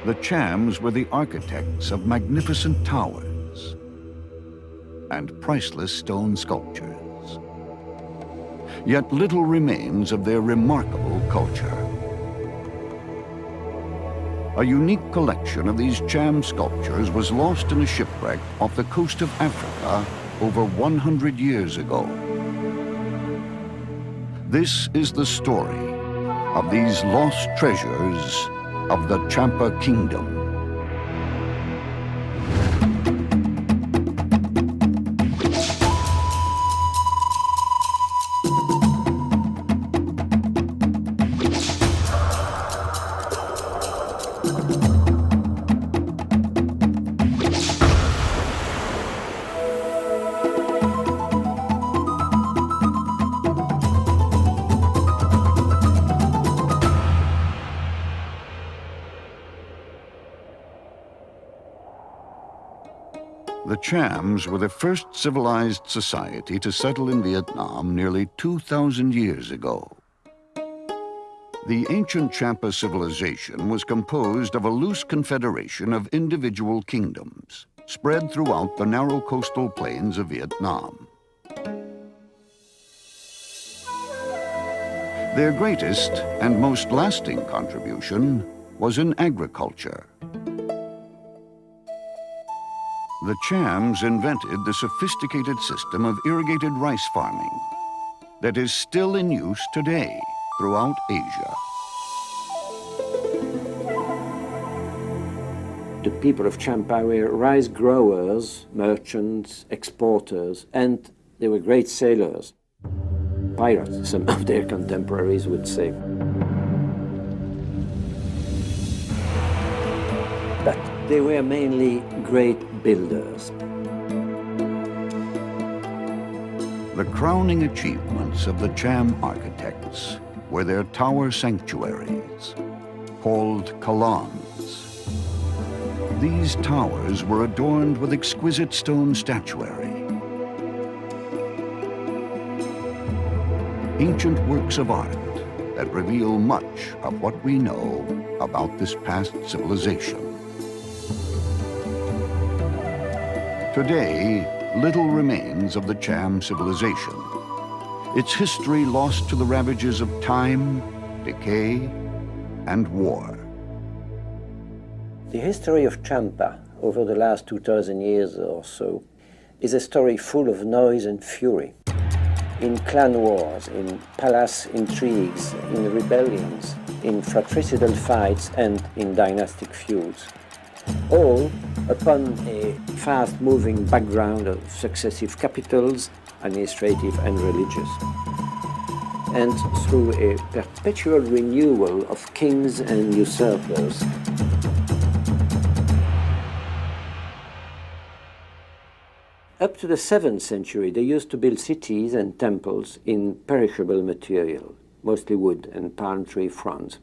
The Chams were the architects of magnificent towers and priceless stone sculptures. Yet little remains of their remarkable culture. A unique collection of these Cham sculptures was lost in a shipwreck off the coast of Africa over 100 years ago. This is the story of these lost treasures of the Champa Kingdom. The Chams were the first civilized society to settle in Vietnam nearly 2,000 years ago. The ancient Champa civilization was composed of a loose confederation of individual kingdoms spread throughout the narrow coastal plains of Vietnam. Their greatest and most lasting contribution was in agriculture. The Chams invented the sophisticated system of irrigated rice farming that is still in use today throughout Asia. The people of Champa were rice growers, merchants, exporters, and they were great sailors. Pirates, some of their contemporaries would say. But they were mainly great builders. The crowning achievements of the Cham architects were their tower sanctuaries, called kalans. These towers were adorned with exquisite stone statuary, ancient works of art that reveal much of what we know about this past civilization. Today, little remains of the Cham civilization, its history lost to the ravages of time, decay, and war. The history of Champa over the last 2,000 years or so is a story full of noise and fury. In clan wars, in palace intrigues, in rebellions, in fratricidal fights, and in dynastic feuds. All upon a fast-moving background of successive capitals, administrative and religious, and through a perpetual renewal of kings and usurpers. Up to the 7th century, they used to build cities and temples in perishable material, mostly wood and palm tree fronds.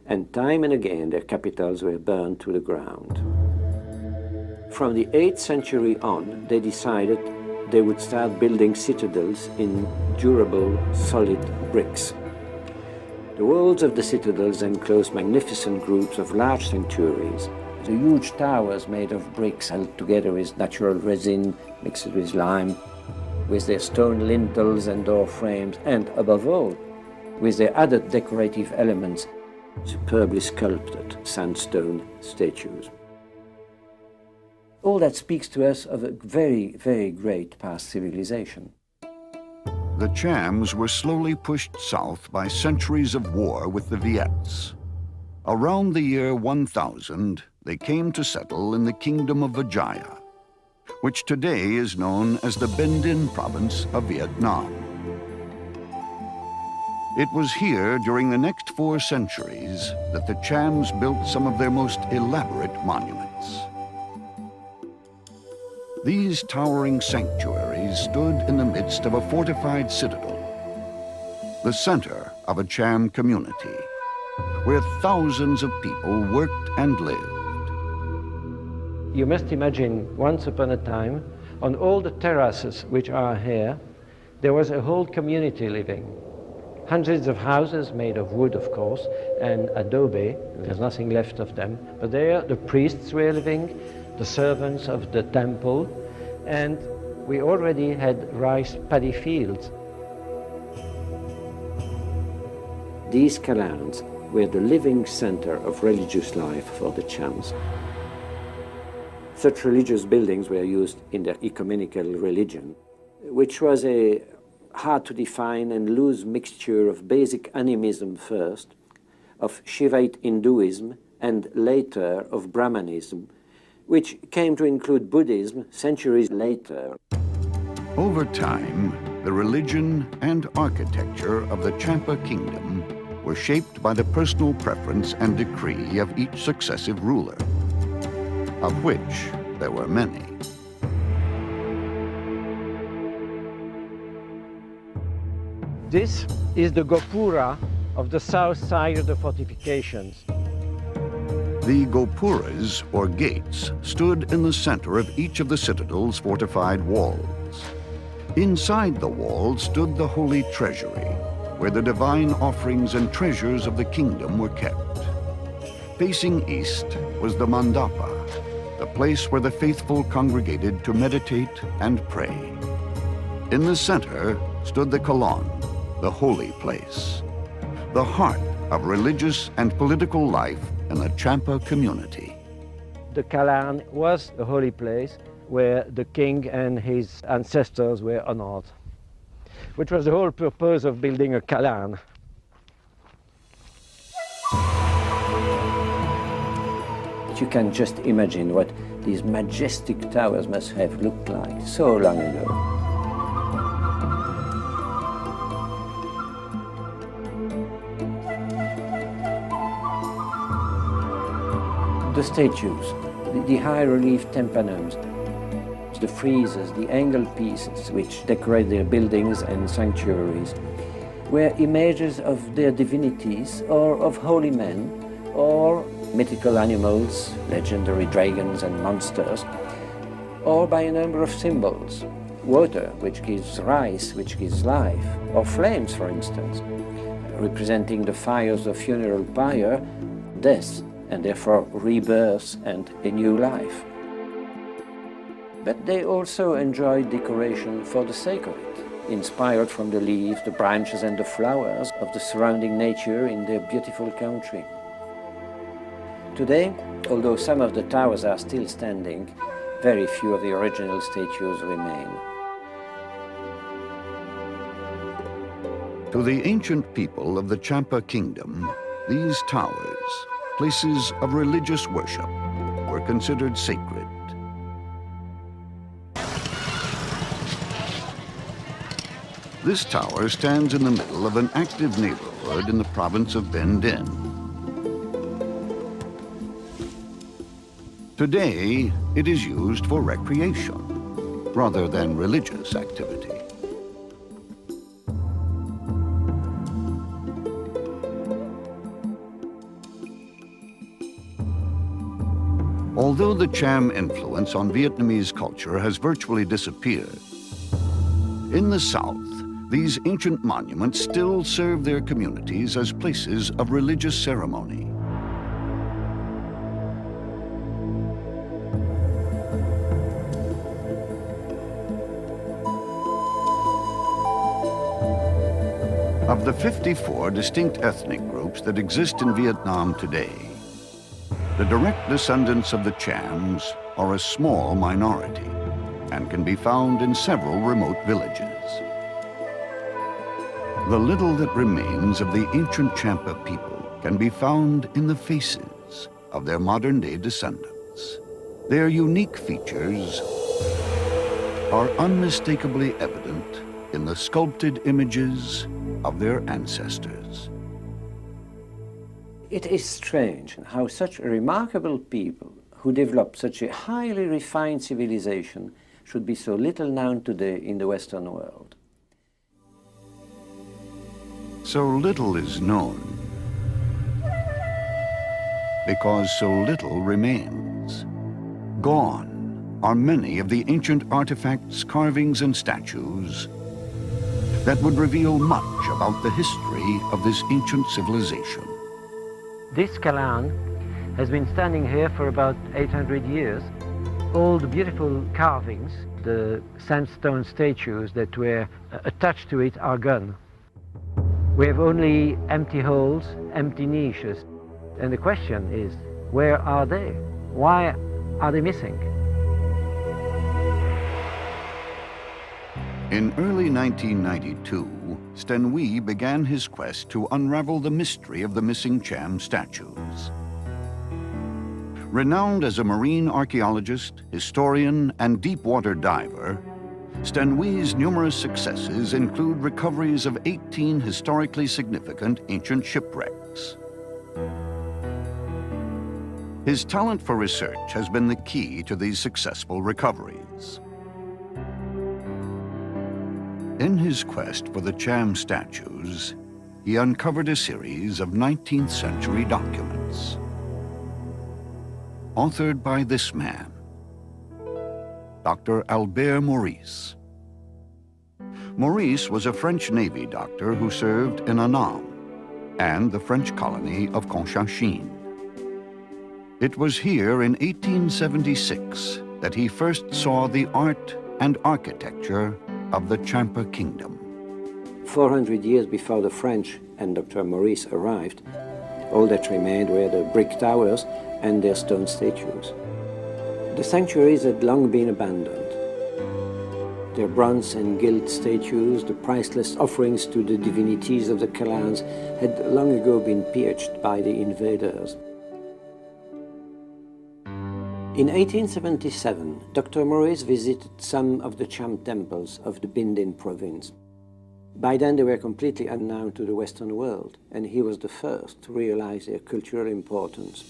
And time and again, their capitals were burned to the ground. From the 8th century on, they decided they would start building citadels in durable, solid bricks. The walls of the citadels enclosed magnificent groups of large sanctuaries. The huge towers made of bricks held together with natural resin mixed with lime, with their stone lintels and door frames, and above all, with their added decorative elements, superbly sculpted sandstone statues. All that speaks to us of a very, very great past civilization. The Chams were slowly pushed south by centuries of war with the Viets. Around the year 1000, they came to settle in the kingdom of Vijaya, which today is known as the Binh Dinh province of Vietnam. It was here during the next 4 centuries that the Chams built some of their most elaborate monuments. These towering sanctuaries stood in the midst of a fortified citadel, the center of a Cham community, where thousands of people worked and lived. You must imagine, once upon a time, on all the terraces which are here, there was a whole community living. Hundreds of houses made of wood, of course, and adobe. There's nothing left of them. But there the priests were living, the servants of the temple, and we already had rice paddy fields. These calands were the living center of religious life for the Chams. Such religious buildings were used in their ecumenical religion, which was a hard to define and loose mixture of basic animism first, of Shivite Hinduism, and later of Brahmanism, which came to include Buddhism centuries later. Over time, the religion and architecture of the Champa kingdom were shaped by the personal preference and decree of each successive ruler, of which there were many. This is the Gopura of the south side of the fortifications. The gopuras, or gates, stood in the center of each of the citadel's fortified walls. Inside the walls stood the holy treasury, where the divine offerings and treasures of the kingdom were kept. Facing east was the mandapa, the place where the faithful congregated to meditate and pray. In the center stood the kalan, the holy place, the heart of religious and political life in the Champa community. The Kalan was a holy place where the king and his ancestors were honored, which was the whole purpose of building a Kalan. You can just imagine what these majestic towers must have looked like so long ago. The statues, the high-relief tympanums, the friezes, the angle pieces which decorate their buildings and sanctuaries were images of their divinities or of holy men or mythical animals, legendary dragons and monsters, or by a number of symbols. Water, which gives rice, which gives life, or flames, for instance, representing the fires of funeral pyre, death, and therefore rebirth and a new life. But they also enjoyed decoration for the sake of it, inspired from the leaves, the branches and the flowers of the surrounding nature in their beautiful country. Today, although some of the towers are still standing, very few of the original statues remain. To the ancient people of the Champa kingdom, these towers, places of religious worship, were considered sacred. This tower stands in the middle of an active neighborhood in the province of Ben Din. Today, it is used for recreation rather than religious activity. Although the Cham influence on Vietnamese culture has virtually disappeared, in the south, these ancient monuments still serve their communities as places of religious ceremony. Of the 54 distinct ethnic groups that exist in Vietnam today, the direct descendants of the Chams are a small minority and can be found in several remote villages. The little that remains of the ancient Champa people can be found in the faces of their modern-day descendants. Their unique features are unmistakably evident in the sculpted images of their ancestors. It is strange how such a remarkable people who developed such a highly refined civilization should be so little known today in the Western world. So little is known because so little remains. Gone are many of the ancient artifacts, carvings, and statues that would reveal much about the history of this ancient civilization. This Calan has been standing here for about 800 years. All the beautiful carvings, the sandstone statues that were attached to it are gone. We have only empty holes, empty niches. And the question is, where are they? Why are they missing? In early 1992, Stenui began his quest to unravel the mystery of the missing Cham statues. Renowned as a marine archaeologist, historian, and deep-water diver, Stenui's numerous successes include recoveries of 18 historically significant ancient shipwrecks. His talent for research has been the key to these successful recoveries. In his quest for the Cham statues, he uncovered a series of 19th century documents, authored by this man, Dr. Albert Maurice. Maurice was a French Navy doctor who served in Annam and the French colony of Cochinchine. It was here in 1876 that he first saw the art and architecture of the Champa kingdom. 400 years before the French and Dr. Maurice arrived, all that remained were the brick towers and their stone statues. The sanctuaries had long been abandoned. Their bronze and gilt statues, the priceless offerings to the divinities of the Calans, had long ago been pillaged by the invaders. In 1877, Dr. Maurice visited some of the Cham temples of the Bindin province. By then they were completely unknown to the Western world, and he was the first to realize their cultural importance.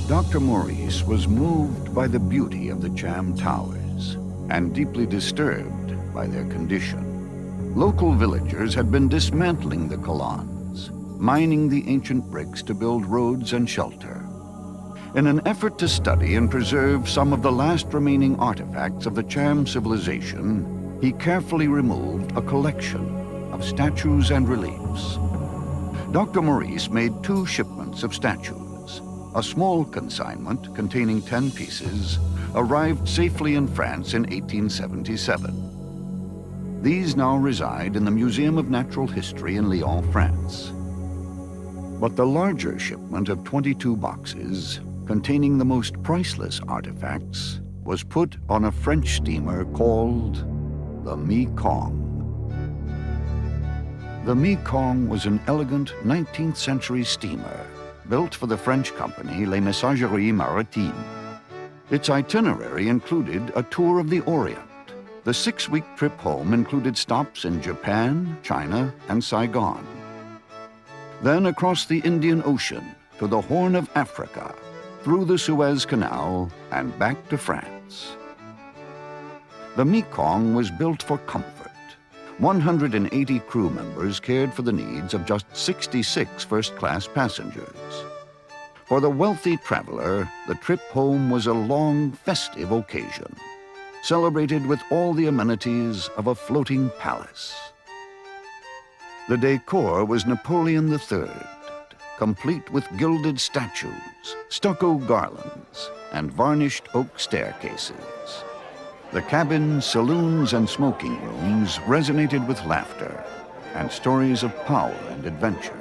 Dr. Maurice was moved by the beauty of the Cham towers and deeply disturbed by their condition. Local villagers had been dismantling the Calans, mining the ancient bricks to build roads and shelter. In an effort to study and preserve some of the last remaining artifacts of the Cham civilization, he carefully removed a collection of statues and reliefs. Dr. Maurice made 2 shipments of statues. A small consignment containing 10 pieces arrived safely in France in 1877. These now reside in the Museum of Natural History in Lyon, France. But the larger shipment of 22 boxes, containing the most priceless artifacts, was put on a French steamer called the Mekong. The Mekong was an elegant 19th century steamer built for the French company Les Messageries Maritimes. Its itinerary included a tour of the Orient. The 6-week trip home included stops in Japan, China, and Saigon. Then across the Indian Ocean to the Horn of Africa, through the Suez Canal, and back to France. The Mekong was built for comfort. 180 crew members cared for the needs of just 66 first-class passengers. For the wealthy traveler, the trip home was a long, festive occasion, celebrated with all the amenities of a floating palace. The decor was Napoleon III, complete with gilded statues, stucco garlands, and varnished oak staircases. The cabins, saloons, and smoking rooms resonated with laughter and stories of power and adventure.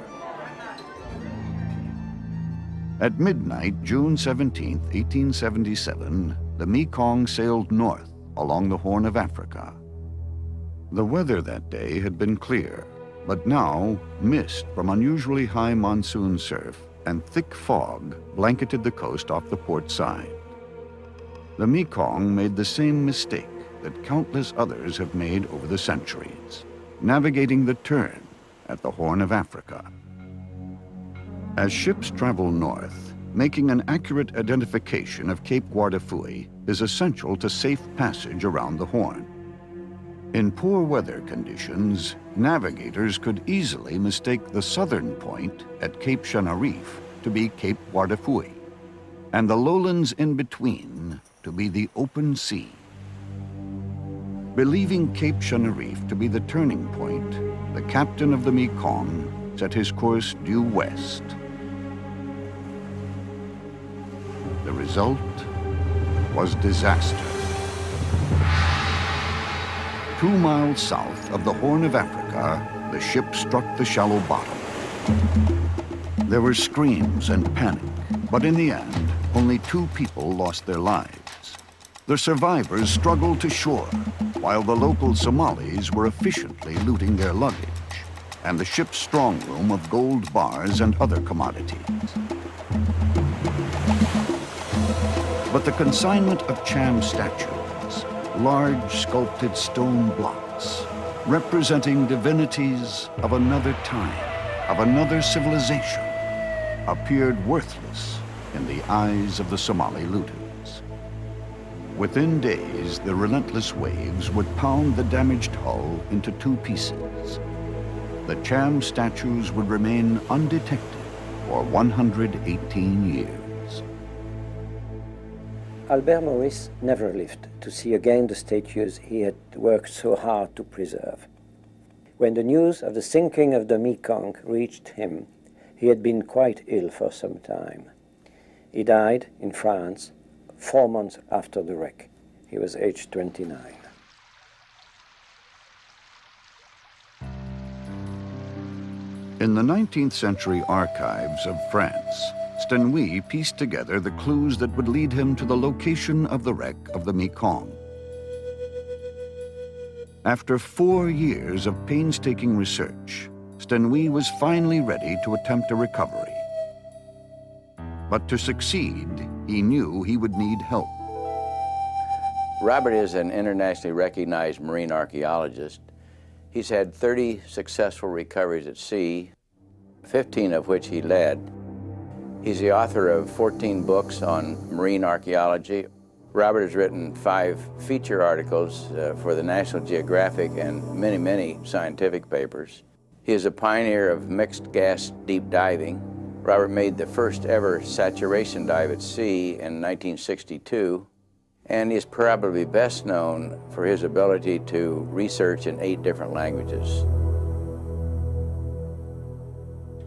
At midnight, June 17, 1877, the Mekong sailed north along the Horn of Africa. The weather that day had been clear, but now mist from unusually high monsoon surf and thick fog blanketed the coast off the port side. The Mekong made the same mistake that countless others have made over the centuries, navigating the turn at the Horn of Africa. As ships travel north, making an accurate identification of Cape Guardafui is essential to safe passage around the Horn. In poor weather conditions, navigators could easily mistake the southern point at Cape Chenarif to be Cape Guardafui, and the lowlands in between to be the open sea. Believing Cape Chenerife to be the turning point, the captain of the Mekong set his course due west. The result was disaster. 2 miles south of the Horn of Africa, the ship struck the shallow bottom. There were screams and panic, but in the end, only 2 people lost their lives. The survivors struggled to shore, while the local Somalis were efficiently looting their luggage and the ship's strong room of gold bars and other commodities. But the consignment of Cham statues, large sculpted stone blocks, representing divinities of another time, of another civilization, appeared worthless in the eyes of the Somali looters. Within days, the relentless waves would pound the damaged hull into 2 pieces. The Cham statues would remain undetected for 118 years. Albert Maurice never lived to see again the statues he had worked so hard to preserve. When the news of the sinking of the Mekong reached him, he had been quite ill for some time. He died in France 4 months after the wreck. He was aged 29. In the 19th century archives of France, Stenui pieced together the clues that would lead him to the location of the wreck of the Mekong. After 4 years of painstaking research, Stenui was finally ready to attempt a recovery. But to succeed, he knew he would need help. Robert is an internationally recognized marine archaeologist. He's had 30 successful recoveries at sea, 15 of which he led. He's the author of 14 books on marine archaeology. Robert has written 5 feature articles for the National Geographic and many, many scientific papers. He is a pioneer of mixed gas deep diving. Robert made the first ever saturation dive at sea in 1962, and he is probably best known for his ability to research in 8 different languages.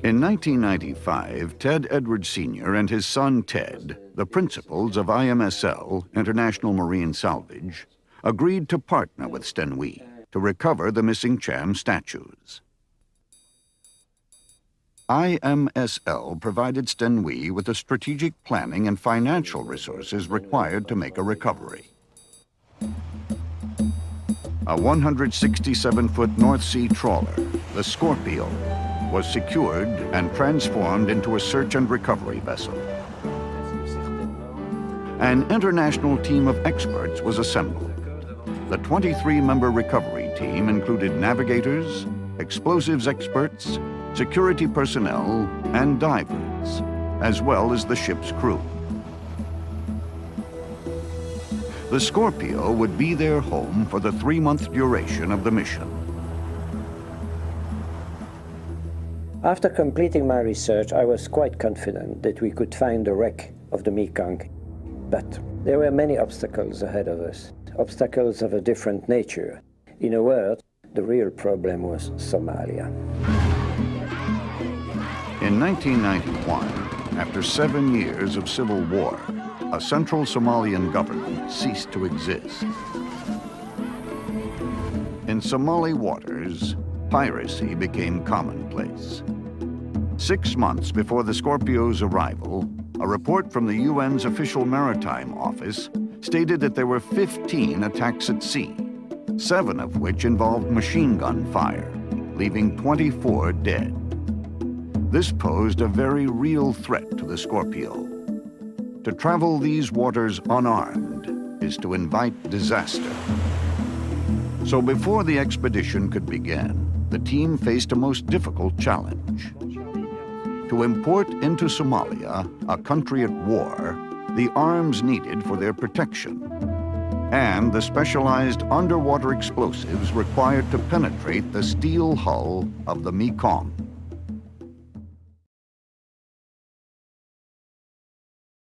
In 1995, Ted Edwards Sr. and his son Ted, the principals of IMSL, International Marine Salvage, agreed to partner with Stenui to recover the missing Cham statues. IMSL provided Stenui with the strategic planning and financial resources required to make a recovery. A 167-foot North Sea trawler, the Scorpio, was secured and transformed into a search and recovery vessel. An international team of experts was assembled. The 23-member recovery team included navigators, explosives experts, security personnel, and divers, as well as the ship's crew. The Scorpio would be their home for the 3-month duration of the mission. After completing my research, I was quite confident that we could find the wreck of the Mekong. But there were many obstacles ahead of us, obstacles of a different nature. In a word, the real problem was Somalia. In 1991, after 7 years of civil war, a central Somalian government ceased to exist. In Somali waters, piracy became commonplace. 6 months before the Scorpio's arrival, a report from the UN's official maritime office stated that there were 15 attacks at sea, 7 of which involved machine gun fire, leaving 24 dead. This posed a very real threat to the Scorpio. To travel these waters unarmed is to invite disaster. So before the expedition could begin, the team faced a most difficult challenge. To import into Somalia, a country at war, the arms needed for their protection, and the specialized underwater explosives required to penetrate the steel hull of the Mekong.